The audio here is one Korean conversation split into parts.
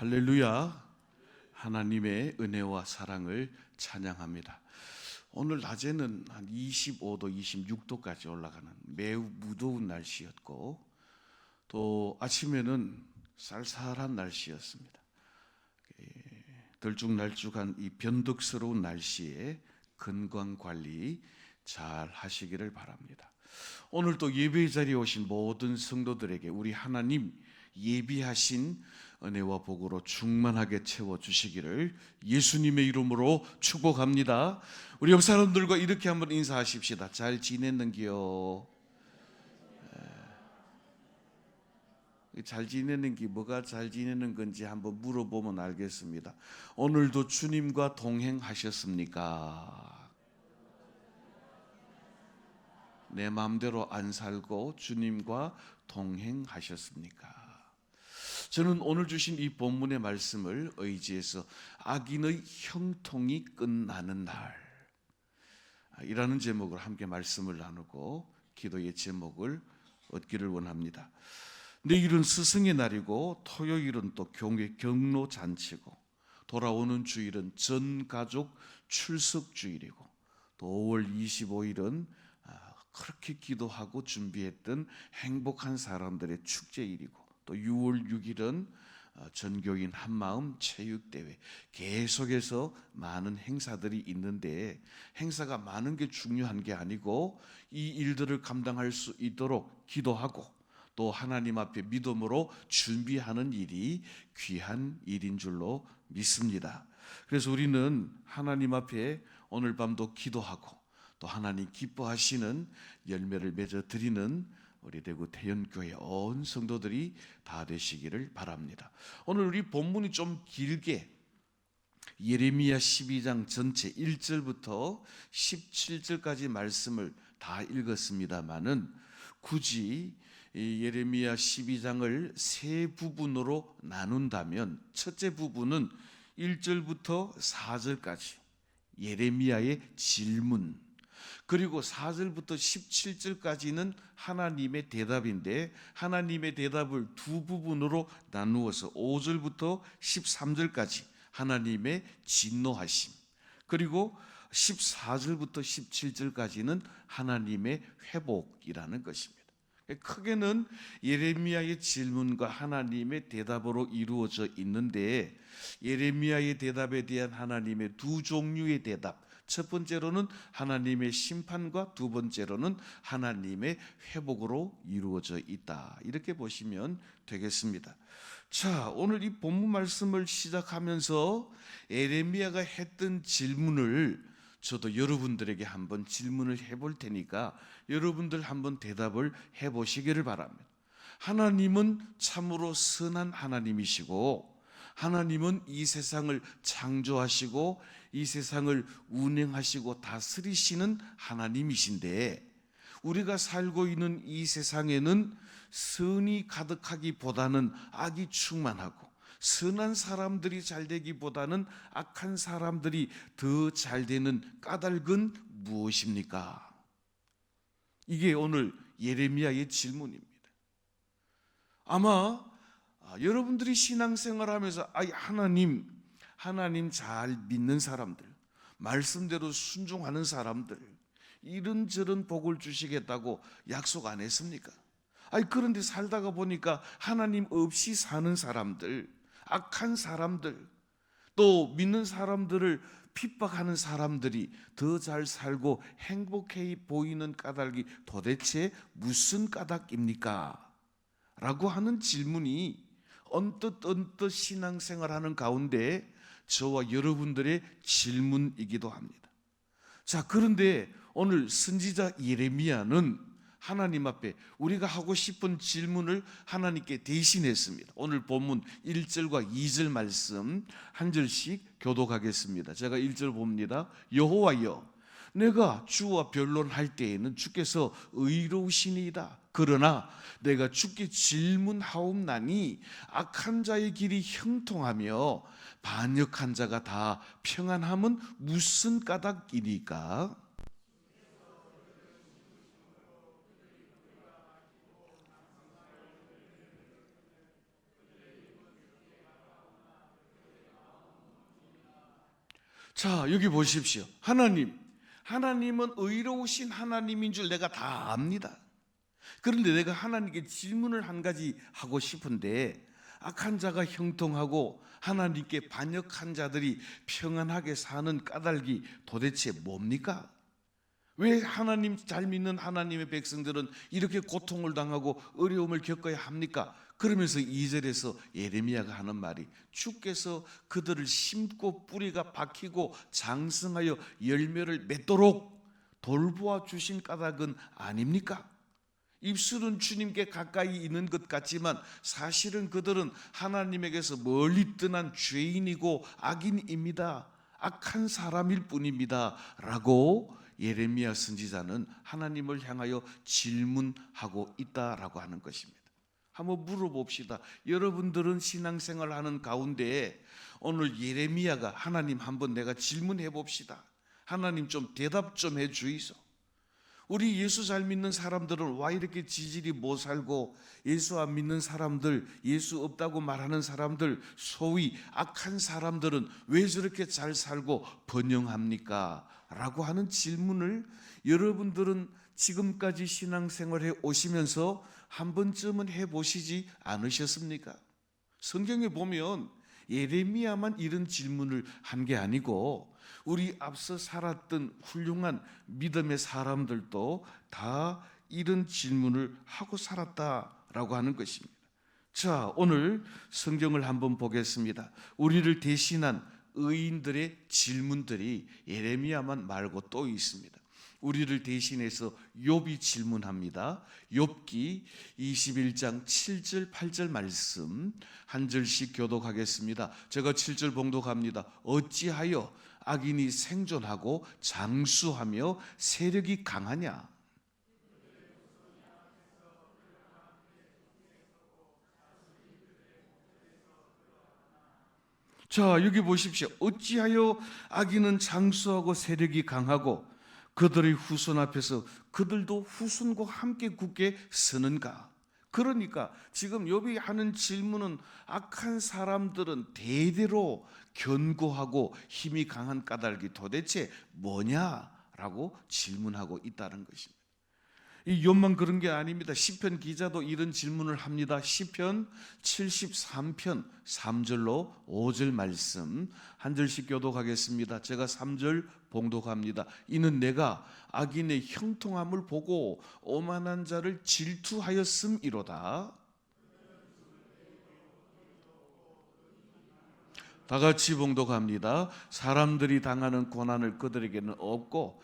할렐루야. 하나님의 은혜와 사랑을 찬양합니다. 오늘 낮에는 한 25도, 26도까지 올라가는 매우 무더운 날씨였고, 또 아침에는 쌀쌀한 날씨였습니다. 들쭉날쭉한 이 변덕스러운 날씨에 건강 관리 잘 하시기를 바랍니다. 오늘 또 예배 자리에 오신 모든 성도들에게 우리 하나님 예비하신 은혜와 복으로 충만하게 채워주시기를 예수님의 이름으로 축복합니다. 우리 옆 사람들과 이렇게 한번 인사하십시다. 잘 지냈는기요? 잘 지내는 게 뭐가 잘 지내는 건지 한번 물어보면 알겠습니다. 오늘도 주님과 동행하셨습니까? 내 마음대로 안 살고 주님과 동행하셨습니까? 저는 오늘 주신 이 본문의 말씀을 의지해서 악인의 형통이 끝나는 날 이라는 제목으로 함께 말씀을 나누고 기도의 제목을 얻기를 원합니다. 내일은 스승의 날이고 토요일은 또 교회 경로 잔치고 돌아오는 주일은 전 가족 출석 주일이고 또 5월 25일은 그렇게 기도하고 준비했던 행복한 사람들의 축제일이고 또 6월 6일은 전교인 한마음 체육대회, 계속해서 많은 행사들이 있는데 행사가 많은 게 중요한 게 아니고 이 일들을 감당할 수 있도록 기도하고 또 하나님 앞에 믿음으로 준비하는 일이 귀한 일인 줄로 믿습니다. 그래서 우리는 하나님 앞에 오늘 밤도 기도하고 또 하나님 기뻐하시는 열매를 맺어 드리는 우리 대구 태연교회 온 성도들이 다 되시기를 바랍니다. 오늘 우리 본문이 좀 길게 예레미야 12장 전체 1절부터 17절까지 말씀을 다 읽었습니다마는 굳이 예레미야 12장을 세 부분으로 나눈다면 첫째 부분은 1절부터 4절까지 예레미야의 질문, 그리고 4절부터 17절까지는 하나님의 대답인데 하나님의 대답을 두 부분으로 나누어서 5절부터 13절까지 하나님의 진노하심, 그리고 14절부터 17절까지는 하나님의 회복이라는 것입니다. 크게는 예레미야의 질문과 하나님의 대답으로 이루어져 있는데 예레미야의 대답에 대한 하나님의 두 종류의 대답, 첫 번째로는 하나님의 심판과 두 번째로는 하나님의 회복으로 이루어져 있다, 이렇게 보시면 되겠습니다. 자, 오늘 이 본문 말씀을 시작하면서 예레미야가 했던 질문을 저도 여러분들에게 한번 질문을 해볼 테니까 여러분들 한번 대답을 해보시기를 바랍니다. 하나님은 참으로 선한 하나님이시고 하나님은 이 세상을 창조하시고 이 세상을 운행하시고 다스리시는 하나님이신데 우리가 살고 있는 이 세상에는 선이 가득하기보다는 악이 충만하고 선한 사람들이 잘 되기보다는 악한 사람들이 더 잘 되는 까닭은 무엇입니까? 이게 오늘 예레미야의 질문입니다. 아마 여러분들이 신앙생활하면서 하나님 잘 믿는 사람들, 말씀대로 순종하는 사람들 이런저런 복을 주시겠다고 약속 안 했습니까? 그런데 살다가 보니까 하나님 없이 사는 사람들, 악한 사람들, 또 믿는 사람들을 핍박하는 사람들이 더 잘 살고 행복해 보이는 까닭이 도대체 무슨 까닭입니까? 라고 하는 질문이 언뜻 신앙생활하는 가운데 저와 여러분들의 질문이기도 합니다. 자, 그런데 오늘 선지자 예레미야는 하나님 앞에 우리가 하고 싶은 질문을 하나님께 대신했습니다. 오늘 본문 1절과 2절 말씀 한 절씩 교독하겠습니다. 제가 1절 봅니다. 여호와여, 내가 주와 변론할 때에는 주께서 의로우시니이다. 그러나 내가 주께 질문하옵나니 악한 자의 길이 형통하며 반역한 자가 다 평안함은 무슨 까닭이니까? 자, 여기 보십시오. 하나님은 의로우신 하나님인 줄 내가 다 압니다. 그런데 내가 하나님께 질문을 한 가지 하고 싶은데, 악한 자가 형통하고 하나님께 반역한 자들이 평안하게 사는 까닭이 도대체 뭡니까? 왜 하나님 잘 믿는 하나님의 백성들은 이렇게 고통을 당하고 어려움을 겪어야 합니까? 그러면서 2절에서 예레미야가 하는 말이, 주께서 그들을 심고 뿌리가 박히고 장성하여 열매를 맺도록 돌보아 주신 까닭은 아닙니까? 입술은 주님께 가까이 있는 것 같지만 사실은 그들은 하나님에게서 멀리 떠난 죄인이고 악인입니다. 악한 사람일 뿐입니다 라고 예레미야 선지자는 하나님을 향하여 질문하고 있다라고 하는 것입니다. 한번 물어봅시다. 여러분들은 신앙생활하는 가운데 오늘 예레미야가, 하나님 한번 내가 질문해 봅시다. 하나님 좀 대답 좀 해 주이소. 우리 예수 잘 믿는 사람들은 와 이렇게 지질이 못 살고, 예수 안 믿는 사람들, 예수 없다고 말하는 사람들, 소위 악한 사람들은 왜 저렇게 잘 살고 번영합니까? 라고 하는 질문을 여러분들은 지금까지 신앙생활해 오시면서 한 번쯤은 해보시지 않으셨습니까? 성경에 보면 예레미야만 이런 질문을 한 게 아니고 우리 앞서 살았던 훌륭한 믿음의 사람들도 다 이런 질문을 하고 살았다라고 하는 것입니다. 자, 오늘 성경을 한번 보겠습니다. 우리를 대신한 의인들의 질문들이 예레미야만 말고 또 있습니다. 우리를 대신해서 욥이 질문합니다. 욥기 21장 7절 8절 말씀 한 절씩 교독하겠습니다. 제가 7절 봉독합니다. 어찌하여 악인이 생존하고 장수하며 세력이 강하냐? 자, 여기 보십시오. 어찌하여 악인은 장수하고 세력이 강하고 그들의 후손 앞에서 그들도 후손과 함께 굳게 서는가? 그러니까 지금 욥이 하는 질문은, 악한 사람들은 대대로 견고하고 힘이 강한 까닭이 도대체 뭐냐라고 질문하고 있다는 것입니다. 이 욥만 그런 게 아닙니다. 시편 기자도 이런 질문을 합니다. 시편 73편 3절로 5절 말씀 한 절씩 교독하겠습니다. 제가 3절 봉독합니다. 이는 내가 악인의 형통함을 보고 오만한 자를 질투하였음이로다. 다 같이 봉독합니다. 사람들이 당하는 고난을 그들에게는 없고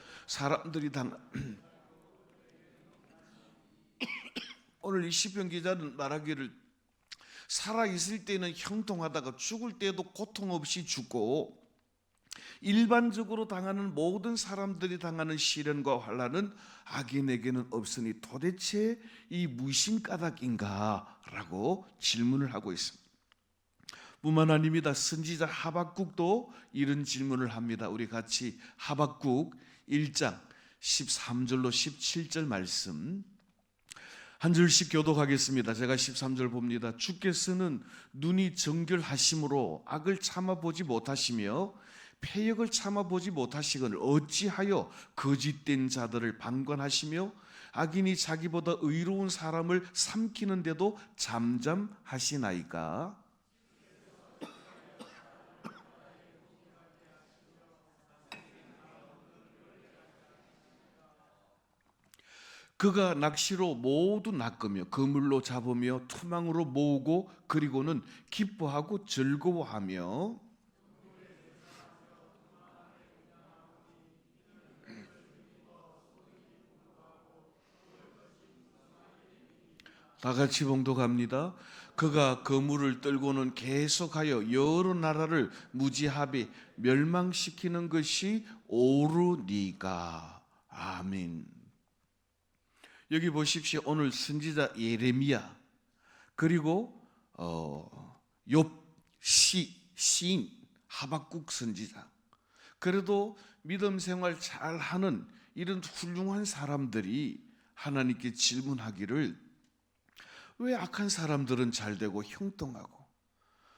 오늘 이 시편 기자는 말하기를, 살아 있을 때는 형통하다가 죽을 때도 고통 없이 죽고, 일반적으로 당하는 모든 사람들이 당하는 시련과 환난은 악인에게는 없으니 도대체 이 무슨 까닭인가라고 질문을 하고 있습니다. 뿐만 아닙니다. 선지자 하박국도 이런 질문을 합니다. 우리 같이 하박국 1장 13절로 17절 말씀 한 절씩 교독하겠습니다. 제가 13절 봅니다. 주께서는 눈이 정결하심으로 악을 참아보지 못하시며 패역을 참아보지 못하시거늘 어찌하여 거짓된 자들을 방관하시며 악인이 자기보다 의로운 사람을 삼키는데도 잠잠하시나이까? 그가 낚시로 모두 낚으며 그물로 잡으며 투망으로 모으고 그리고는 기뻐하고 즐거워하며, 다 같이 봉독합니다. 그가 그물을 떨고는 계속하여 여러 나라를 무지합에 멸망시키는 것이 옳으니까. 아멘. 여기 보십시오. 오늘 선지자 예레미야, 그리고 욥 시인 하박국 선지자, 그래도 믿음 생활 잘하는 이런 훌륭한 사람들이 하나님께 질문하기를, 왜 악한 사람들은 잘되고 형통하고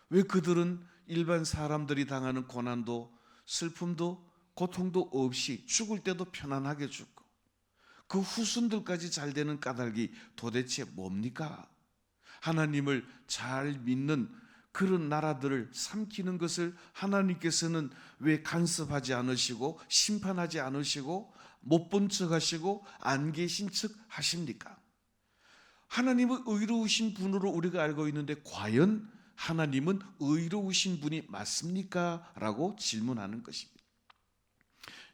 왜 그들은 일반 사람들이 당하는 고난도 슬픔도 고통도 없이 죽을 때도 편안하게 죽고 그 후손들까지 잘 되는 까닭이 도대체 뭡니까? 하나님을 잘 믿는 그런 나라들을 삼키는 것을 하나님께서는 왜 간섭하지 않으시고 심판하지 않으시고 못 본 척 하시고 안 계신 척 하십니까? 하나님은 의로우신 분으로 우리가 알고 있는데 과연 하나님은 의로우신 분이 맞습니까? 라고 질문하는 것입니다.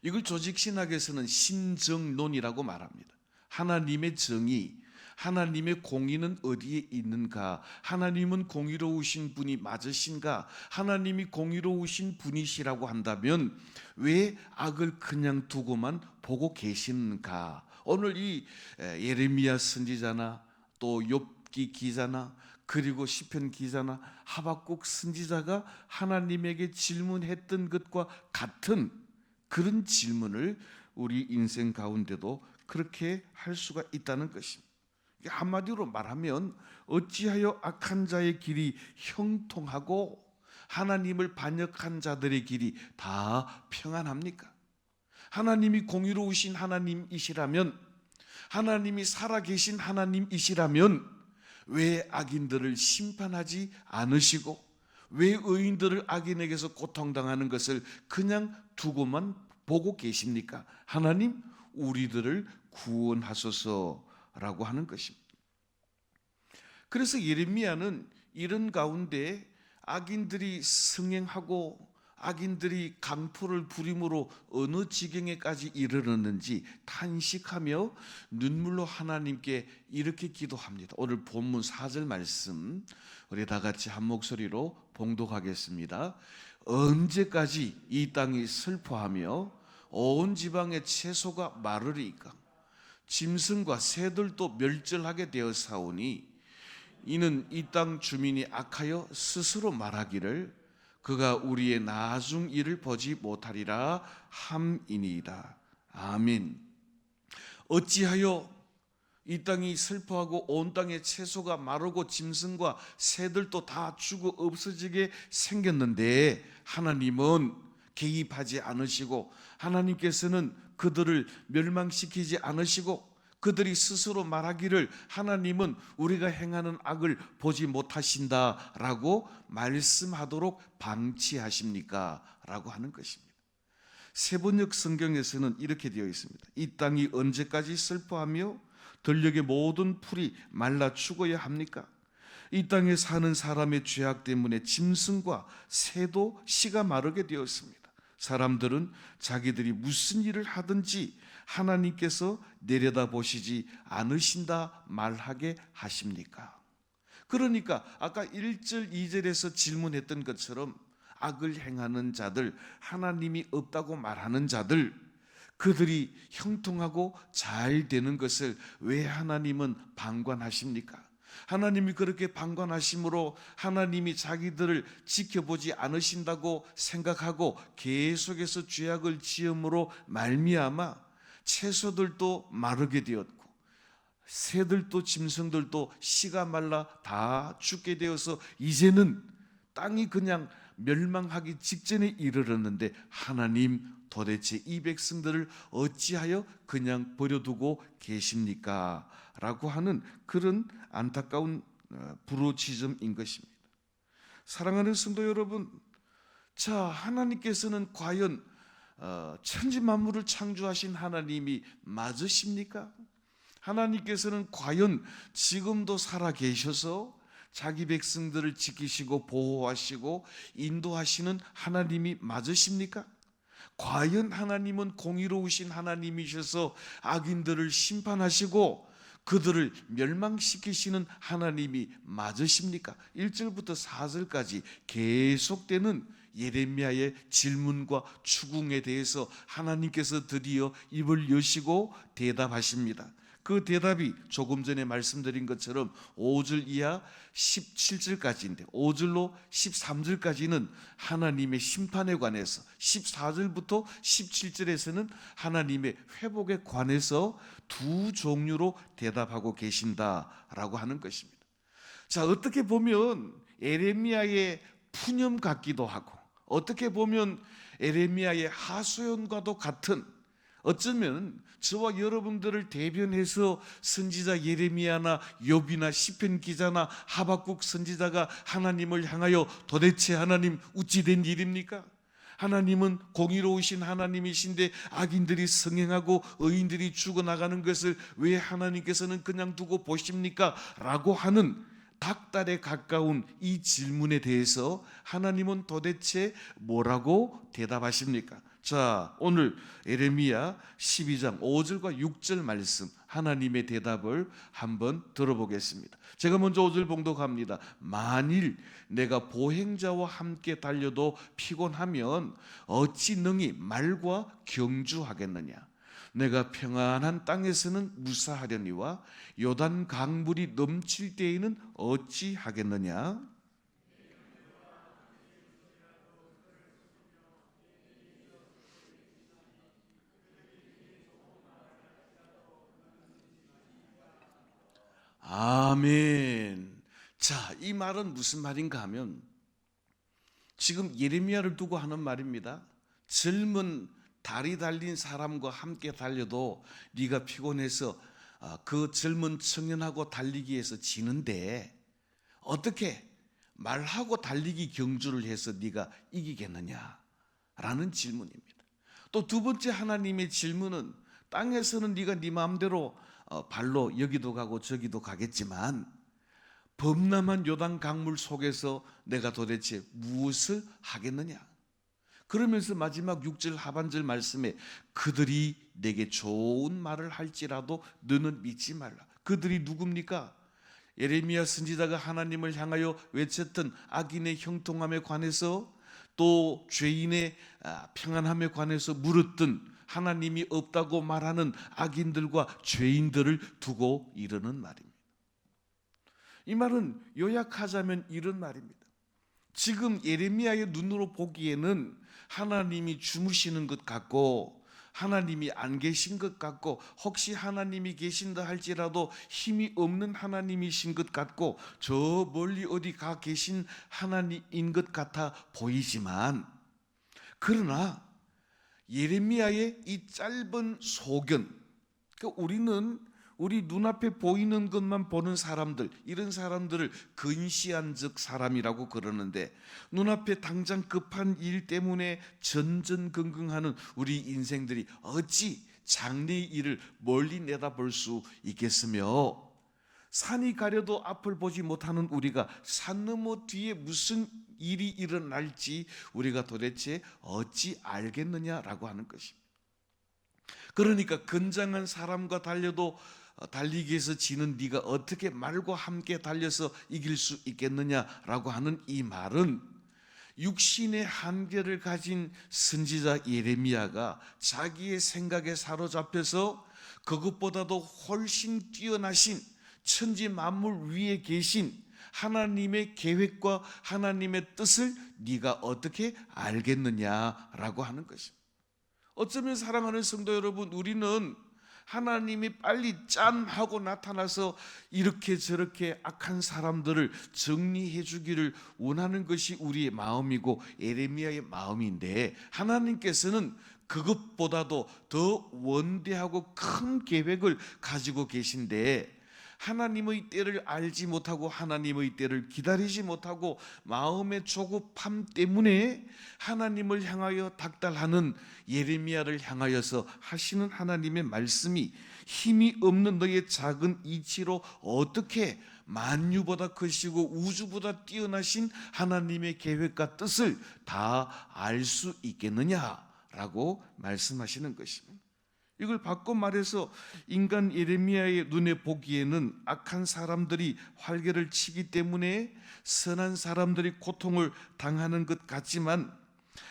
이걸 조직신학에서는 신정론이라고 말합니다. 하나님의 정의, 하나님의 공의는 어디에 있는가? 하나님은 공의로우신 분이 맞으신가? 하나님이 공의로우신 분이시라고 한다면 왜 악을 그냥 두고만 보고 계시는가? 오늘 이 예레미야 선지자나 또 욥기 기자나 그리고 시편 기자나 하박국 선지자가 하나님에게 질문했던 것과 같은 그런 질문을 우리 인생 가운데도 그렇게 할 수가 있다는 것입니다. 한마디로 말하면 어찌하여 악한 자의 길이 형통하고 하나님을 반역한 자들의 길이 다 평안합니까? 하나님이 공의로우신 하나님이시라면, 하나님이 살아계신 하나님이시라면 왜 악인들을 심판하지 않으시고 왜 의인들을 악인에게서 고통당하는 것을 그냥 두고만 보고 계십니까? 하나님, 우리들을 구원하소서라고 하는 것입니다. 그래서 예레미야는 이런 가운데 악인들이 승행하고 악인들이 강포를 부림으로 어느 지경에까지 이르렀는지 탄식하며 눈물로 하나님께 이렇게 기도합니다. 오늘 본문 4절 말씀 우리 다 같이 한 목소리로 봉독하겠습니다. 언제까지 이 땅이 슬퍼하며 온 지방의 채소가 마르리까? 짐승과 새들도 멸절하게 되었사오니 이는 이 땅 주민이 악하여 스스로 말하기를 그가 우리의 나중 일을 보지 못하리라 함이니이다. 아멘. 어찌하여 이 땅이 슬퍼하고 온 땅의 채소가 마르고 짐승과 새들도 다 죽어 없어지게 생겼는데 하나님은 개입하지 않으시고 하나님께서는 그들을 멸망시키지 않으시고 그들이 스스로 말하기를 하나님은 우리가 행하는 악을 보지 못하신다라고 말씀하도록 방치하십니까? 라고 하는 것입니다. 세번역 성경에서는 이렇게 되어 있습니다. 이 땅이 언제까지 슬퍼하며 들녘의 모든 풀이 말라 죽어야 합니까? 이 땅에 사는 사람의 죄악 때문에 짐승과 새도 씨가 마르게 되었습니다. 사람들은 자기들이 무슨 일을 하든지 하나님께서 내려다보시지 않으신다 말하게 하십니까? 그러니까 아까 1절 2절에서 질문했던 것처럼 악을 행하는 자들, 하나님이 없다고 말하는 자들, 그들이 형통하고 잘 되는 것을 왜 하나님은 방관하십니까? 하나님이 그렇게 방관하심으로 하나님이 자기들을 지켜보지 않으신다고 생각하고 계속해서 죄악을 지음으로 말미암아 채소들도 마르게 되었고 새들도 짐승들도 씨가 말라 다 죽게 되어서 이제는 땅이 그냥 멸망하기 직전에 이르렀는데 하나님 도대체 이 백성들을 어찌하여 그냥 버려두고 계십니까? 라고 하는 그런 안타까운 부르짖음인 것입니다. 사랑하는 성도 여러분, 자, 하나님께서는 과연 천지 만물을 창조하신 하나님이 맞으십니까? 하나님께서는 과연 지금도 살아 계셔서 자기 백성들을 지키시고 보호하시고 인도하시는 하나님이 맞으십니까? 과연 하나님은 공의로우신 하나님이셔서 악인들을 심판하시고 그들을 멸망시키시는 하나님이 맞으십니까? 1절부터 4절까지 계속되는 예레미야의 질문과 추궁에 대해서 하나님께서 드디어 입을 여시고 대답하십니다. 그 대답이 조금 전에 말씀드린 것처럼 5절 이하 17절까지인데 5절로 13절까지는 하나님의 심판에 관해서 14절부터 17절에서는 하나님의 회복에 관해서 두 종류로 대답하고 계신다라고 하는 것입니다. 자, 어떻게 보면 예레미야의 푸념 같기도 하고 어떻게 보면 에레미야의 하소연과도 같은, 어쩌면 저와 여러분들을 대변해서 선지자 예레미야나 욥이나 시편 기자나 하박국 선지자가 하나님을 향하여 도대체 하나님 어찌 된 일입니까? 하나님은 공의로우신 하나님이신데 악인들이 성행하고 의인들이 죽어나가는 것을 왜 하나님께서는 그냥 두고 보십니까? 라고 하는 닭달에 가까운 이 질문에 대해서 하나님은 도대체 뭐라고 대답하십니까? 자, 오늘 에레미야 12장 5절과 6절 말씀 하나님의 대답을 한번 들어보겠습니다. 제가 먼저 5절 봉독합니다. 만일 내가 보행자와 함께 달려도 피곤하면 어찌 능히 말과 경주하겠느냐? 내가 평안한 땅에서는 무사하려니와 요단 강물이 넘칠 때에는 어찌 하겠느냐? 아멘. 자, 이 말은 무슨 말인가 하면 지금 예레미야를 두고 하는 말입니다. 젊은 다리 달린 사람과 함께 달려도 네가 피곤해서 그 젊은 청년하고 달리기 위해서 지는데 어떻게 말하고 달리기 경주를 해서 네가 이기겠느냐? 라는 질문입니다. 또 두 번째 하나님의 질문은 땅에서는 네가 네 마음대로 발로 여기도 가고 저기도 가겠지만 범람한 요단 강물 속에서 내가 도대체 무엇을 하겠느냐? 그러면서 마지막 6절 하반절 말씀에 그들이 내게 좋은 말을 할지라도 너는 믿지 말라. 그들이 누굽니까? 예레미야 선지자가 하나님을 향하여 외쳤던 악인의 형통함에 관해서 또 죄인의 평안함에 관해서 물었던 하나님이 없다고 말하는 악인들과 죄인들을 두고 이르는 말입니다. 이 말은 요약하자면 이런 말입니다. 지금 예레미야의 눈으로 보기에는 하나님이 주무시는 것 같고 하나님이 안 계신 것 같고 혹시 하나님이 계신다 할지라도 힘이 없는 하나님이신 것 같고 저 멀리 어디 가 계신 하나님인 것 같아 보이지만, 그러나 예레미야의 이 짧은 소견, 그러니까 우리는 우리 눈앞에 보이는 것만 보는 사람들, 이런 사람들을 근시안적 사람이라고 그러는데 눈앞에 당장 급한 일 때문에 전전긍긍하는 우리 인생들이 어찌 장래의 일을 멀리 내다볼 수 있겠으며, 산이 가려도 앞을 보지 못하는 우리가 산 너머 뒤에 무슨 일이 일어날지 우리가 도대체 어찌 알겠느냐라고 하는 것입니다. 그러니까 건장한 사람과 달려도 달리기 위해서 지는 네가 어떻게 말과 함께 달려서 이길 수 있겠느냐라고 하는 이 말은 육신의 한계를 가진 선지자 예레미야가 자기의 생각에 사로잡혀서 그것보다도 훨씬 뛰어나신 천지 만물 위에 계신 하나님의 계획과 하나님의 뜻을 네가 어떻게 알겠느냐라고 하는 것입니다. 어쩌면 사랑하는 성도 여러분, 우리는 하나님이 빨리 짠 하고 나타나서 이렇게 저렇게 악한 사람들을 정리해 주기를 원하는 것이 우리의 마음이고 예레미야의 마음인데, 하나님께서는 그것보다도 더 원대하고 큰 계획을 가지고 계신데 하나님의 때를 알지 못하고 하나님의 때를 기다리지 못하고 마음의 조급함 때문에 하나님을 향하여 닥달하는 예레미야를 향하여서 하시는 하나님의 말씀이 힘이 없는 너의 작은 이치로 어떻게 만유보다 크시고 우주보다 뛰어나신 하나님의 계획과 뜻을 다 알 수 있겠느냐라고 말씀하시는 것입니다. 이걸 바꿔 말해서 인간 예레미야의 눈에 보기에는 악한 사람들이 활개를 치기 때문에 선한 사람들이 고통을 당하는 것 같지만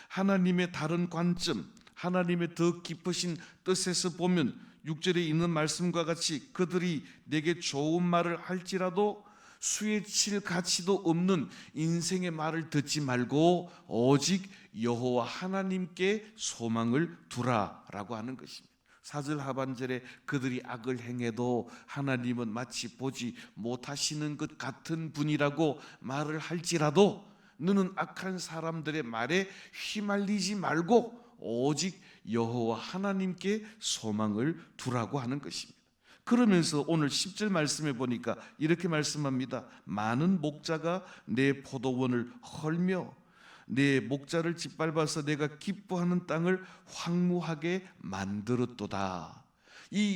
하나님의 다른 관점, 하나님의 더 깊으신 뜻에서 보면 6절에 있는 말씀과 같이 그들이 내게 좋은 말을 할지라도 수에 칠 가치도 없는 인생의 말을 듣지 말고 오직 여호와 하나님께 소망을 두라라고 하는 것입니다. 4절 하반절에 그들이 악을 행해도 하나님은 마치 보지 못하시는 것 같은 분이라고 말을 할지라도 너는 악한 사람들의 말에 휘말리지 말고 오직 여호와 하나님께 소망을 두라고 하는 것입니다. 그러면서 오늘 10절 말씀에 보니까 이렇게 말씀합니다. 많은 목자가 내 포도원을 헐며 내 목자를 짓밟아서 내가 기뻐하는 땅을 황무하게 만들었도다.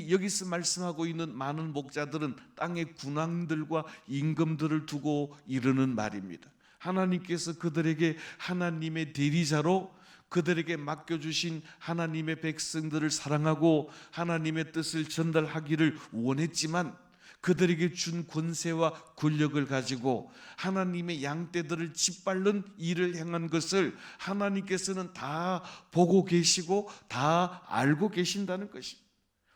여기서 말씀하고 있는 많은 목자들은 땅의 군왕들과 임금들을 두고 이르는 말입니다. 하나님께서 그들에게 하나님의 대리자로 그들에게 맡겨주신 하나님의 백성들을 사랑하고 하나님의 뜻을 전달하기를 원했지만 그들에게 준 권세와 권력을 가지고 하나님의 양떼들을 짓밟는 일을 행한 것을 하나님께서는 다 보고 계시고 다 알고 계신다는 것입니다.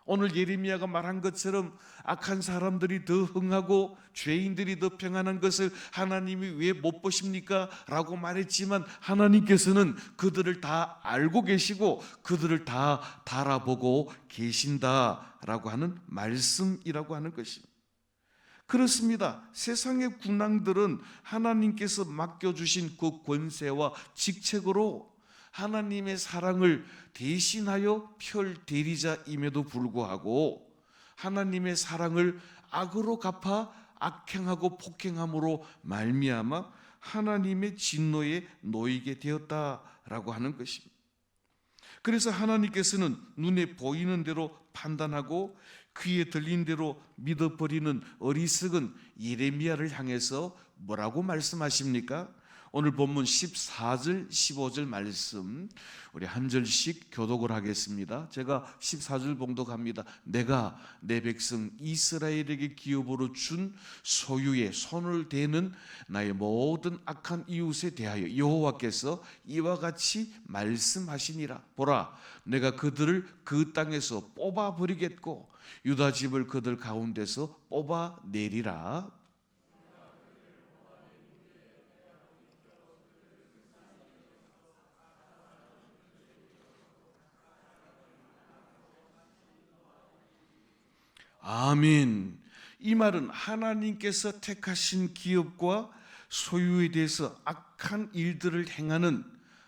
오늘 예레미야가 말한 것처럼 악한 사람들이 더 흥하고 죄인들이 더 평안한 것을 하나님이 왜 못 보십니까? 라고 말했지만 하나님께서는 그들을 다 알고 계시고 그들을 다 달아보고 계신다라고 하는 말씀이라고 하는 것입니다. 그렇습니다. 세상의 군왕들은 하나님께서 맡겨주신 그 권세와 직책으로 하나님의 사랑을 대신하여 펼 대리자임에도 불구하고 하나님의 사랑을 악으로 갚아 악행하고 폭행함으로 말미암아 하나님의 진노에 놓이게 되었다라고 하는 것입니다. 그래서 하나님께서는 눈에 보이는 대로 판단하고 귀에 들린 대로 믿어버리는 어리석은 예레미야를 향해서 뭐라고 말씀하십니까? 오늘 본문 14절 15절 말씀 우리 한 절씩 교독을 하겠습니다. 제가 14절 봉독합니다. 내가 내 백성 이스라엘에게 기업으로 준 소유에 손을 대는 나의 모든 악한 이웃에 대하여 여호와께서 이와 같이 말씀하시니라. 보라, 내가 그들을 그 땅에서 뽑아버리겠고 유다 집을 그들 가운데서 뽑아내리라. 아멘. 이 말은 하나님께서 택하신 기업과 소유에 대해서 악한 일들을 행하는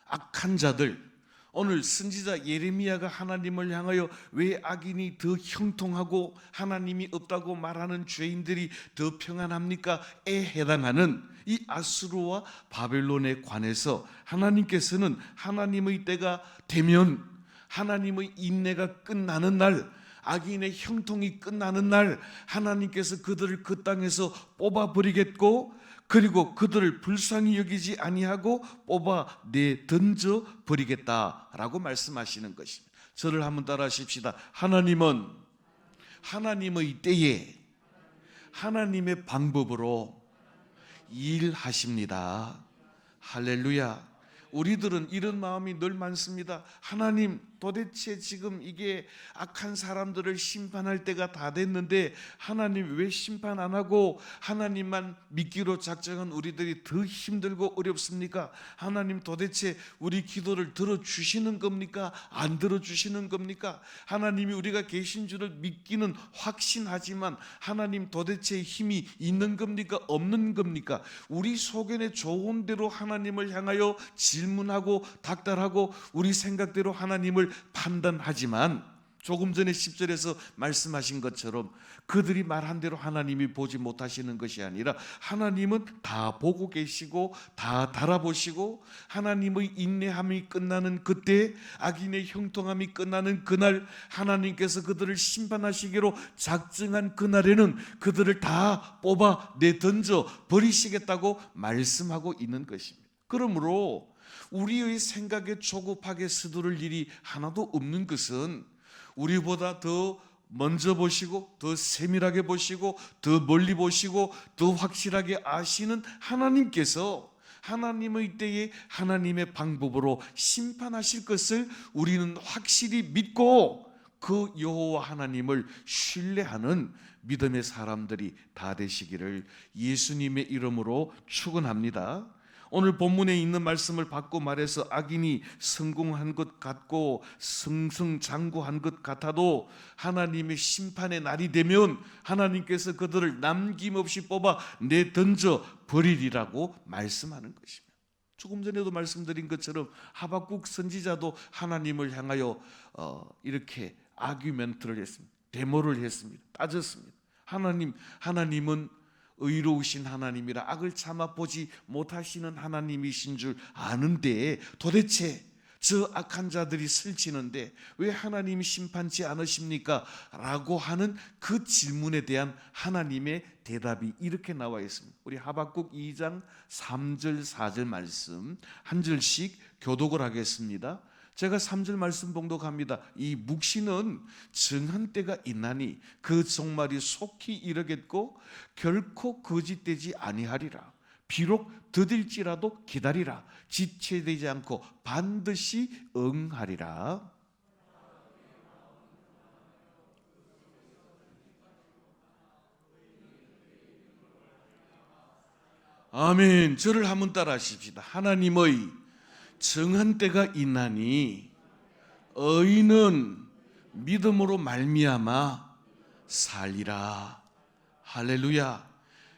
악한 자들, 오늘 선지자 예레미야가 하나님을 향하여 왜 악인이 더 형통하고 하나님이 없다고 말하는 죄인들이 더 평안합니까? 에 해당하는 이 아수르와 바벨론에 관해서 하나님께서는 하나님의 때가 되면 하나님의 인내가 끝나는 날, 악인의 형통이 끝나는 날 하나님께서 그들을 그 땅에서 뽑아버리겠고 그리고 그들을 불쌍히 여기지 아니하고 뽑아 내던져 버리겠다라고 말씀하시는 것입니다. 저를 한번 따라하십시다. 하나님은 하나님의 때에 하나님의 방법으로 일하십니다. 할렐루야. 우리들은 이런 마음이 늘 많습니다. 하나님, 도대체 지금 이게 악한 사람들을 심판할 때가 다 됐는데 하나님 왜 심판 안 하고 하나님만 믿기로 작정한 우리들이 더 힘들고 어렵습니까? 하나님, 도대체 우리 기도를 들어주시는 겁니까? 안 들어주시는 겁니까? 하나님이 우리가 계신 줄을 믿기는 확신하지만 하나님, 도대체 힘이 있는 겁니까? 없는 겁니까? 우리 속에는 좋은 대로 하나님을 향하여 질문하고 닥달하고 우리 생각대로 하나님을 판단하지만 조금 전에 10절에서 말씀하신 것처럼 그들이 말한 대로 하나님이 보지 못하시는 것이 아니라 하나님은 다 보고 계시고 다 달아보시고 하나님의 인내함이 끝나는 그때, 악인의 형통함이 끝나는 그날, 하나님께서 그들을 심판하시기로 작정한 그날에는 그들을 다 뽑아 내던져 버리시겠다고 말씀하고 있는 것입니다. 그러므로 우리의 생각에 조급하게 서두를 일이 하나도 없는 것은 우리보다 더 먼저 보시고 더 세밀하게 보시고 더 멀리 보시고 더 확실하게 아시는 하나님께서 하나님의 때에 하나님의 방법으로 심판하실 것을 우리는 확실히 믿고 그 여호와 하나님을 신뢰하는 믿음의 사람들이 다 되시기를 예수님의 이름으로 축원합니다. 오늘 본문에 있는 말씀을 바꿔 말해서 악인이 성공한 것 같고 승승장구한 것 같아도 하나님의 심판의 날이 되면 하나님께서 그들을 남김없이 뽑아 내던져 버리리라고 말씀하는 것입니다. 조금 전에도 말씀드린 것처럼 하박국 선지자도 하나님을 향하여 이렇게 아규멘트를 했습니다. 데모를 했습니다. 따졌습니다. 하나님은 의로우신 하나님이라 악을 참아보지 못하시는 하나님이신 줄 아는데 도대체 저 악한 자들이 설치는데 왜 하나님이 심판치 않으십니까? 라고 하는 그 질문에 대한 하나님의 대답이 이렇게 나와 있습니다. 우리 하박국 2장 3절 4절 말씀 한 절씩 교독을 하겠습니다. 제가 3절 말씀 봉독합니다. 이 묵시는 정한 때가 있나니 그 종말이 속히 이르겠고 결코 거짓되지 아니하리라. 비록 더딜지라도 기다리라. 지체되지 않고 반드시 응하리라. 아멘. 저를 한번 따라 하십시다. 하나님의 정한 때가 있나니 의인은 믿음으로 말미암아 살리라. 할렐루야.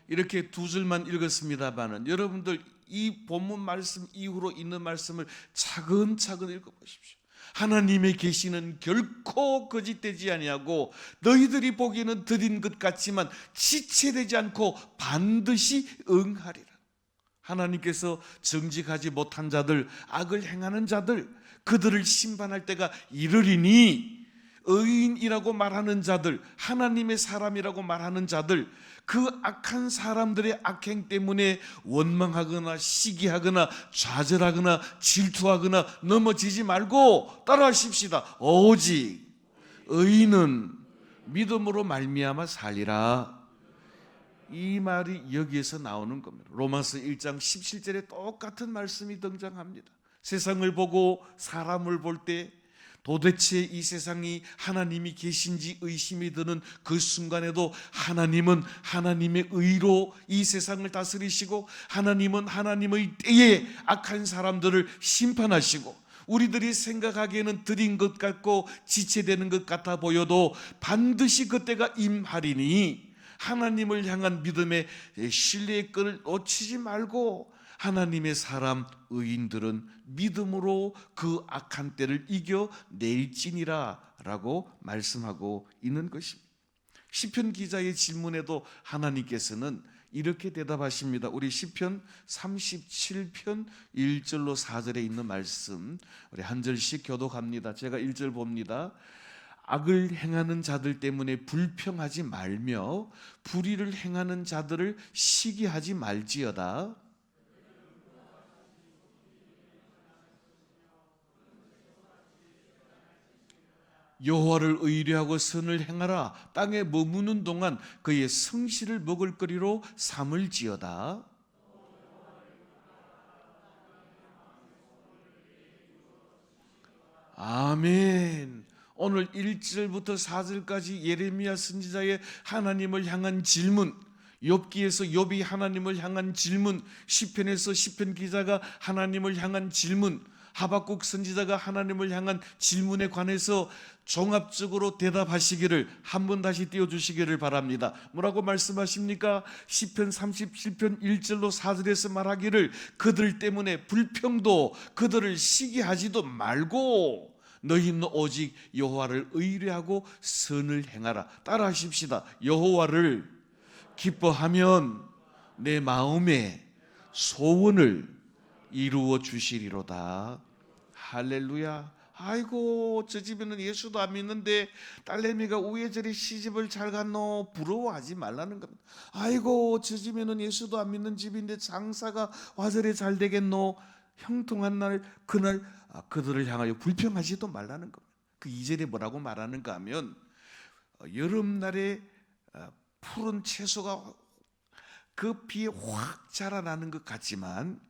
이렇게 두 줄만 읽었습니다만은 여러분들 이 본문 말씀 이후로 있는 말씀을 차근차근 읽어보십시오. 하나님의 계시는 결코 거짓되지 아니하고 너희들이 보기에는 더딘 것 같지만 지체되지 않고 반드시 응하리라. 하나님께서 정직하지 못한 자들, 악을 행하는 자들, 그들을 심판할 때가 이르리니 의인이라고 말하는 자들, 하나님의 사람이라고 말하는 자들, 그 악한 사람들의 악행 때문에 원망하거나 시기하거나 좌절하거나 질투하거나 넘어지지 말고 따라하십시다. 오직 의인은 믿음으로 말미암아 살리라. 이 말이 여기에서 나오는 겁니다. 로마서 1장 17절에 똑같은 말씀이 등장합니다. 세상을 보고 사람을 볼 때 도대체 이 세상이 하나님이 계신지 의심이 드는 그 순간에도 하나님은 하나님의 의로 이 세상을 다스리시고 하나님은 하나님의 때에 악한 사람들을 심판하시고 우리들이 생각하기에는 드린 것 같고 지체되는 것 같아 보여도 반드시 그때가 임하리니 하나님을 향한 믿음의 신뢰의 끈을 놓치지 말고 하나님의 사람 의인들은 믿음으로 그 악한 때를 이겨낼지니라 라고 말씀하고 있는 것입니다. 시편 기자의 질문에도 하나님께서는 이렇게 대답하십니다. 우리 시편 37편 1절로 4절에 있는 말씀 우리 한 절씩 교독합니다. 제가 1절 봅니다. 악을 행하는 자들 때문에 불평하지 말며 불의를 행하는 자들을 시기하지 말지어다. 여호와를 의뢰하고 선을 행하라. 땅에 머무는 동안 그의 성실을 먹을거리로 삼을지어다. 아멘. 오늘 1절부터 4절까지 예레미야 선지자의 하나님을 향한 질문, 욥기에서 욥이 하나님을 향한 질문, 시편에서 시편 기자가 하나님을 향한 질문, 하박국 선지자가 하나님을 향한 질문에 관해서 종합적으로 대답하시기를 한번 다시 띄워주시기를 바랍니다. 뭐라고 말씀하십니까? 시편 37편 1절로 4절에서 말하기를 그들 때문에 불평도 그들을 시기하지도 말고 너희는 오직 여호와를 의뢰하고 선을 행하라. 따라하십시다. 여호와를 기뻐하면 내 마음의 소원을 이루어 주시리로다. 할렐루야. 아이고 저 집에는 예수도 안 믿는데 딸내미가 우회절에 시집을 잘 갔노. 부러워하지 말라는 겁니다. 아이고 저 집에는 예수도 안 믿는 집인데 장사가 화절에 잘 되겠노. 형통한 날 그날 그들을 향하여 불평하지도 말라는 겁니다. 그 2절에 뭐라고 말하는가 하면 여름날에 푸른 채소가 그 비에 확 자라나는 것 같지만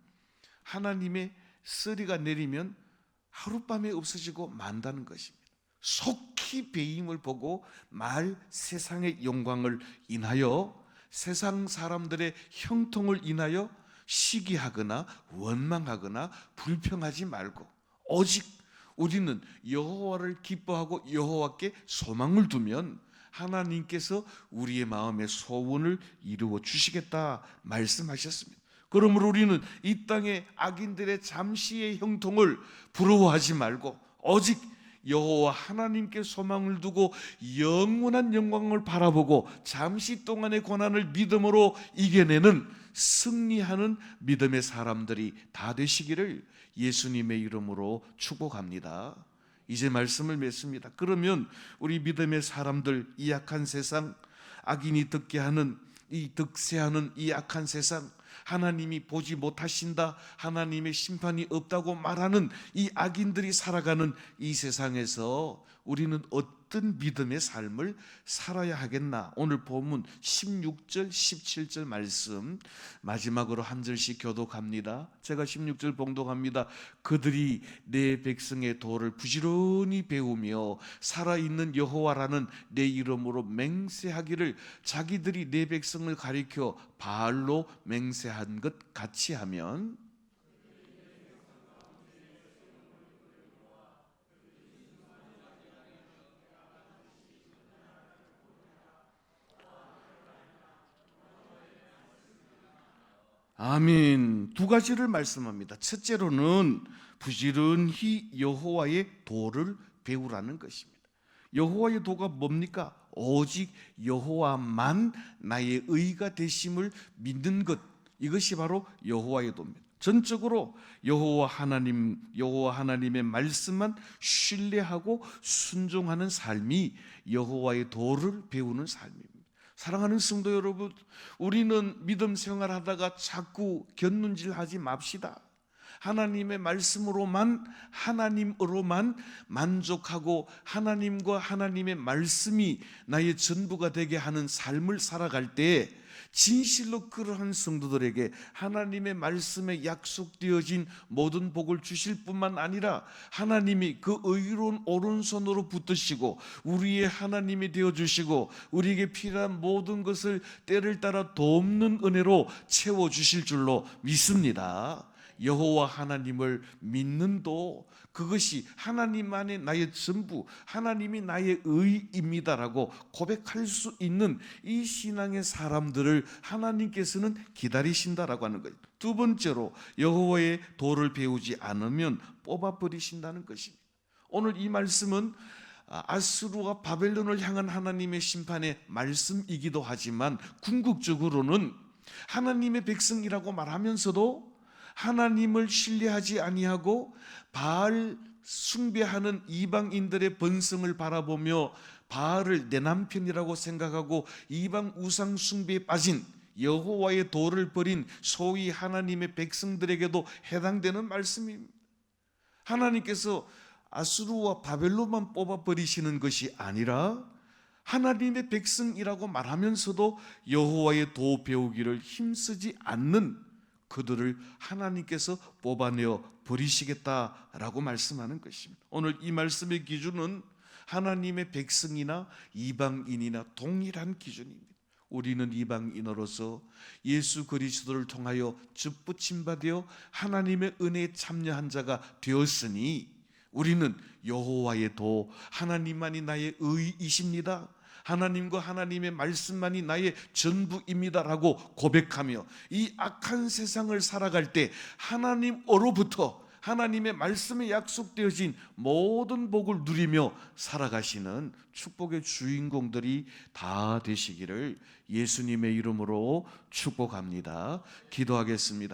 하나님의 쓰리가 내리면 하룻밤에 없어지고 만다는 것입니다. 속히 배임을 보고 말 세상의 영광을 인하여 세상 사람들의 형통을 인하여 시기하거나 원망하거나 불평하지 말고 오직 우리는 여호와를 기뻐하고 여호와께 소망을 두면 하나님께서 우리의 마음의 소원을 이루어 주시겠다 말씀하셨습니다. 그러므로 우리는 이 땅의 악인들의 잠시의 형통을 부러워하지 말고 오직 여호와 하나님께 소망을 두고 영원한 영광을 바라보고 잠시 동안의 고난을 믿음으로 이겨내는 승리하는 믿음의 사람들이 다 되시기를 예수님의 이름으로 축복합니다. 이제 말씀을 맺습니다. 그러면 우리 믿음의 사람들, 이 악한 세상, 악인이 듣게 하는 이 득세하는 이 악한 세상, 하나님이 보지 못하신다, 하나님의 심판이 없다고 말하는 이 악인들이 살아가는 이 세상에서 우리는 어떤 믿음의 삶을 살아야 하겠나? 오늘 본문 16절, 17절 말씀 마지막으로 한 절씩 교독합니다. 제가 16절 봉독합니다. 그들이 내 백성의 도를 부지런히 배우며 살아있는 여호와라는 내 이름으로 맹세하기를 자기들이 내 백성을 가리켜 바알로 맹세한 것 같이 하면 아멘. 두 가지를 말씀합니다. 첫째로는 부지런히 여호와의 도를 배우라는 것입니다. 여호와의 도가 뭡니까? 오직 여호와만 나의 의가 되심을 믿는 것, 이것이 바로 여호와의 도입니다. 전적으로 여호와 하나님의 말씀만 신뢰하고 순종하는 삶이 여호와의 도를 배우는 삶입니다. 사랑하는 성도 여러분, 우리는 믿음 생활하다가 자꾸 곁눈질하지 맙시다. 하나님의 말씀으로만, 하나님으로만 만족하고 하나님과 하나님의 말씀이 나의 전부가 되게 하는 삶을 살아갈 때 진실로 그러한 성도들에게 하나님의 말씀에 약속되어진 모든 복을 주실 뿐만 아니라 하나님이 그 의로운 오른손으로 붙드시고 우리의 하나님이 되어주시고 우리에게 필요한 모든 것을 때를 따라 돕는 은혜로 채워주실 줄로 믿습니다. 여호와 하나님을 믿는도 그것이 하나님만의 나의 전부, 하나님이 나의 의입니다라고 고백할 수 있는 이 신앙의 사람들을 하나님께서는 기다리신다라고 하는 거예요. 두 번째로 여호와의 도를 배우지 않으면 뽑아버리신다는 것입니다. 오늘 이 말씀은 아수르와 바벨론을 향한 하나님의 심판의 말씀이기도 하지만 궁극적으로는 하나님의 백성이라고 말하면서도 하나님을 신뢰하지 아니하고 바알 숭배하는 이방인들의 번성을 바라보며 바알을 내 남편이라고 생각하고 이방 우상 숭배에 빠진 여호와의 도를 버린 소위 하나님의 백성들에게도 해당되는 말씀입니다. 하나님께서 아수르와 바벨론만 뽑아버리시는 것이 아니라 하나님의 백성이라고 말하면서도 여호와의 도 배우기를 힘쓰지 않는 그들을 하나님께서 뽑아내어 버리시겠다라고 말씀하는 것입니다. 오늘 이 말씀의 기준은 하나님의 백성이나 이방인이나 동일한 기준입니다. 우리는 이방인으로서 예수 그리스도를 통하여 접붙임 받아 하나님의 은혜에 참여한 자가 되었으니 우리는 여호와의 도, 하나님만이 나의 의이십니다, 하나님과 하나님의 말씀만이 나의 전부입니다라고 고백하며 이 악한 세상을 살아갈 때 하나님으로부터 하나님의 말씀에 약속되어진 모든 복을 누리며 살아가시는 축복의 주인공들이 다 되시기를 예수님의 이름으로 축복합니다. 기도하겠습니다.